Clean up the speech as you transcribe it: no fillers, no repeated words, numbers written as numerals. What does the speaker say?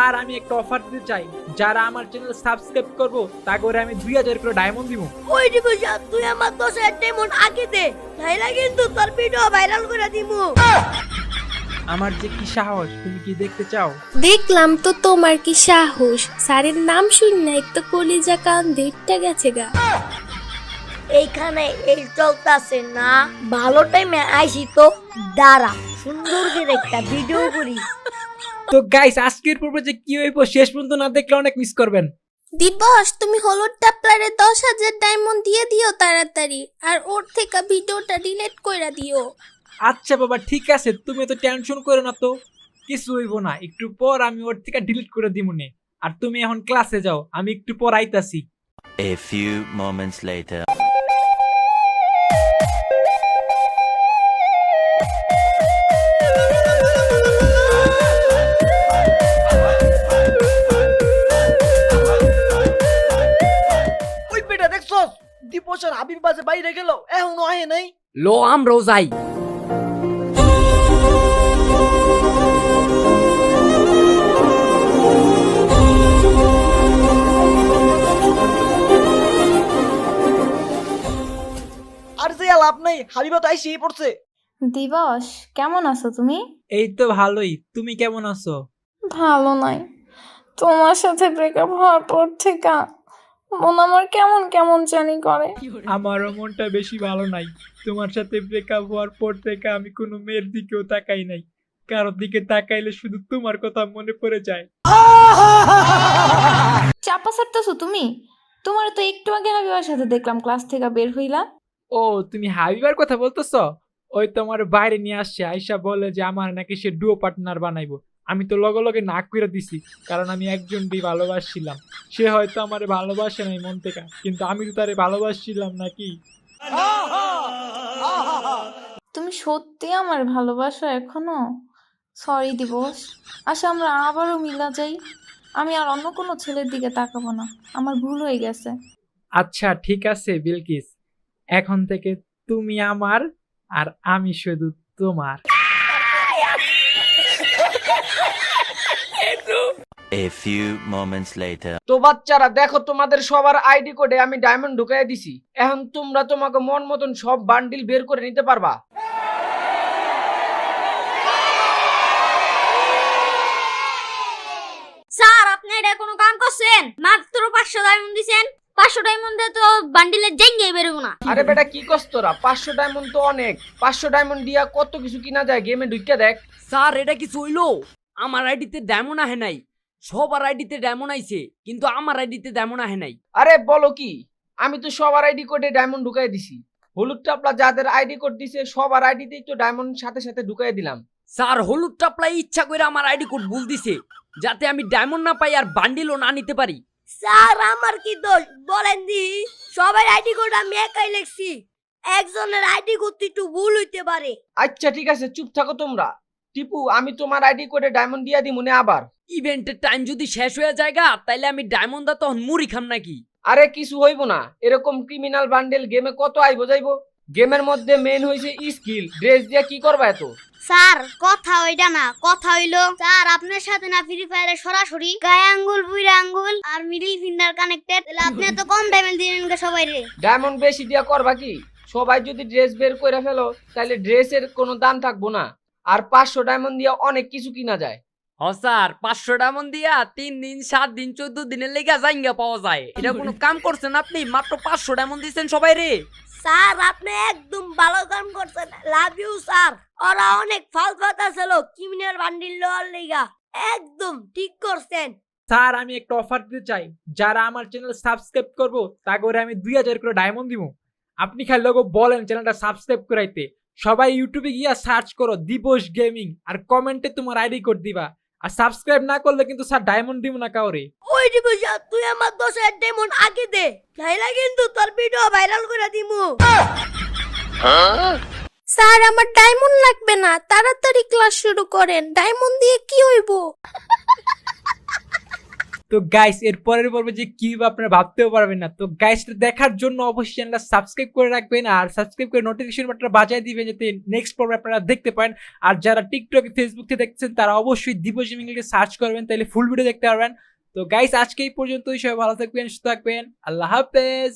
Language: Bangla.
স্যার আমি একটা অফার দিতে চাই, যারা আমার চ্যানেল সাবস্ক্রাইব করবো তা করে আমি 2000 করে ডায়মন্ড দিব। ওই দিব যা, তুই আমার 10,000 ডায়মন্ড আগে দে, নাইলে কিন্তু তোর ভিডিও ভাইরাল করে দিমু। আমার যে কি সাহস, তুমি কি দেখতে চাও? দেখলাম তো তোমার কি সাহস, স্যারের নাম শুনে একটু কলিজা কান দেখতে গেছে গা। এইখানে এই চলতেছে না, ভালো টাইমে আইসি তো, দাঁড়া সুন্দর করে একটা ভিডিও করি। তো গাইস, আজকের পর্বে যে কি হইব শেষ পর্যন্ত না দেখলে অনেক মিস করবেন। দিবস, তুমি হলুদ টাপলারে 10,000 ডায়মন্ড দিয়ে দিও তাড়াতাড়ি, আর ওর থেকে ভিডিওটা ডিলিট কইরা দিও। আচ্ছা বাবা ঠিক আছে, তুমি তো টেনশন করো না, তো কিছু হইব না, একটু পর আমি ওর থেকে ডিলিট করে দিমুনে। আর তুমি এখন ক্লাসে যাও, আমি একটু পর আইতাছি। A few moments later. ওই বেটা দেখছস, দীপসার হাবিব বাজে বাইরে গেল, এখনো আহে নাই। লো আমরাও যাই। আর যে লাভ নাই, হাবিবা তো আইসি পড়ছে। দিবস, কেমন আছো তুমি? এই তো ভালোই, তুমি কেমন আছো? ভালো নাই, তোমার সাথে ব্রেকআপ হওয়ার পর থেকে মন আমার কেমন কেমন জানি করে। আমারও মনটা বেশি ভালো নাই। তোমার সাথে ব্রেকআপ হওয়ার পর থেকে আমি কোনো মেয়ের দিকেও তাকাই নাই, কারোর দিকে তাকাইলে শুধু তোমার কথা মনে পড়ে যায়। চাপা ছাড়তেছো তুমি? তোমার তো একটু আগে হাবিবার সাথে দেখলাম ক্লাস থেকে বের হইলা। ও, তুমি হাবিবার কথা বলতেছ? ওই তোমার বাইরে নিয়ে আসছে, আয়শা বলে যে আমার নাকি সে ডুও পার্টনার বানাইবো। আমি তো লগে লগে না করে দিছি, কারণ আমি একজনকেই ভালোবাসছিলাম। সে হয়তো আমার ভালোবাসে নাই মন থেকে, কিন্তু আমি তো তারে ভালোবাসছিলাম নাকি। তুমি সত্যি আমার ভালোবাসো এখনো? সরি দিবস, আচ্ছা আমরা আবারও মিলা যাই। আমি আর অন্য কোনো ছেলের দিকে তাকাবো না, আমার ভুল হয়ে গেছে। আচ্ছা ঠিক আছে বিলকিস, এখন থেকে তুমি আমার আর আমি শুধু তোমার। A few moments later. তো বাচ্চারা দেখো, তোমাদের সবার আইডি কোডে আমি ডায়মন্ড ঢুকাই দিছি। এখন তোমরা তোমাকে মন মতন সব বান্ডিল বের করে নিতে পারবা। স্যার আপনি এটা কোনো কাম করছেন? মাত্র 500 ডায়মন্ড দিবেন, 500 ডায়মন্ডে তো বান্ডিলে জেঙ্গে বেরোবো না। আরে বেটা কি কস তোরা, 500 ডায়মন্ড তো অনেক। 500 ডায়মন্ড দিয়া কত কিছু কিনা যায়, গেমে ঢুকে দেখ। স্যার এটা কি হইলো? আমার আইডিতে ডায়মন্ড আহে নাই, সবার আইডিতে ডায়মন্ড আইছে, কিন্তু আমার আইডিতে ডায়মন্ড আহে নাই। আরে বলো কি, আমি তো সবার আইডি কোডে ডায়মন্ড ঢুকাই দিছি। হলুদ টাপলা যাদের আইডি কোড দিছে সবার আইডিতেই তো ডায়মন্ড সাথে সাথে ঢুকাই দিলাম। স্যার হলুদ টাপলাই ইচ্ছা করে আমার আইডি কোড ভুল দিছে, যাতে আমি ডায়মন্ড না পাই আর বান্ডিলও না নিতে পারি। স্যার আমার কি দোষ বলেন দি? সবার আইডি কোড আমি একাই লিখছি, একজনের আইডি কোড একটু ভুল হইতে পারে। আচ্ছা ঠিক আছে, চুপ থাকো তোমরা। টিপু, আমি তোমার আইডি কোডে ডায়মন্ড দিয়া দি মনে আবার। ইভেন্টের টাইম যদি শেষ হয়ে যায় তাইলে আমি ডায়মন্ড দা তখন মুড়ি খাম নাকি? আরে কিছু হইব না, এরকম ক্রিমিনাল বান্ডেল গেমে কত আইবো যাইবো। গেমের মধ্যে মেন হইছে স্কিল, ড্রেস দিয়া কি করবা এত? স্যার কথা ওইটা না, কথা হইলো স্যার আপনার সাথে না ফ্রি ফায়ারে সরাসরি গায়ে আঙ্গুল বুইরা আঙ্গুল আর মিডল ফিঙ্গার কানেক্টেড, তাহলে আপনি তো কম ডায়মন্ড দিলেন সবাই রে। ডায়মন্ড বেশি দিয়া করবা কি? সবাই যদি ড্রেস বের করে ফেলো তাহলে ড্রেসের কোনো দাম থাকবো না। আর 500 ডায়মন্ড দিয়া অনেক কিছু কিনা যায়। হ স্যার, 500 ডায়মন্ড দিয়া 3 দিন 7 দিন 14 দিনের লেগা জাইঙ্গা পাওয়া যায়। এটা কোনো কাম করছেন আপনি? মাত্র 500 ডায়মন্ড দিচ্ছেন সবাই রে। স্যার আপনি একদম ভালো কাম করছেন, লাভ ইউ স্যার। ওরা অনেক ফাল কথা ছিল ক্রিমিনাল বান্ডিল লওয়ার লেগা, একদম ঠিক করছেন। স্যার আমি একটা অফার দিতে চাই, যারা আমার চ্যানেল সাবস্ক্রাইব করবো তা করে আমি 2000 করে ডায়মন্ড দিব। আপনি খালি লোক বলেন চ্যানেলটা সাবস্ক্রাইব করাইতে। সবাই ইউটিউবে গিয়া সার্চ করো দিবস গেমিং, আর কমেন্টে তোমার আইডি কোড দিবা। আর সাবস্ক্রাইব না করলে কিন্তু স্যার ডায়মন্ড দিব না কাউরে। ওই দিব যা, তুই আমার 10,000 ডায়মন্ড আগে দে, নাইলে কিন্তু তোর ভিডিও ভাইরাল করে দিমু। স্যার আমার ডায়মন্ড লাগবে না, তাড়াতাড়ি ক্লাস শুরু করেন, ডায়মন্ড দিয়ে কি হইব? তো গাইস এর পরের পর্বে যে কি হবে আপনারা ভাবতেও পারবেন না। তো গাইস দেখার জন্য অবশ্যই চ্যানেলটা সাবস্ক্রাইব করে রাখবেন আর সাবস্ক্রাইব করে নোটিফিকেশন বাটনটা বাজিয়ে দিবেন যাতে নেক্সট পর্বে আপনারা দেখতে পারেন। আর যারা টিকটক ফেসবুক থেকে দেখছেন তারা অবশ্যই দিবস গেমিংকে সার্চ করবেন, তাহলে ফুল ভিডিও দেখতে পারবেন। তো গাইস আজকে এই পর্যন্তই, সবাই ভালো থাকবেন, সুস্থ থাকবেন, আল্লাহ হাফেজ।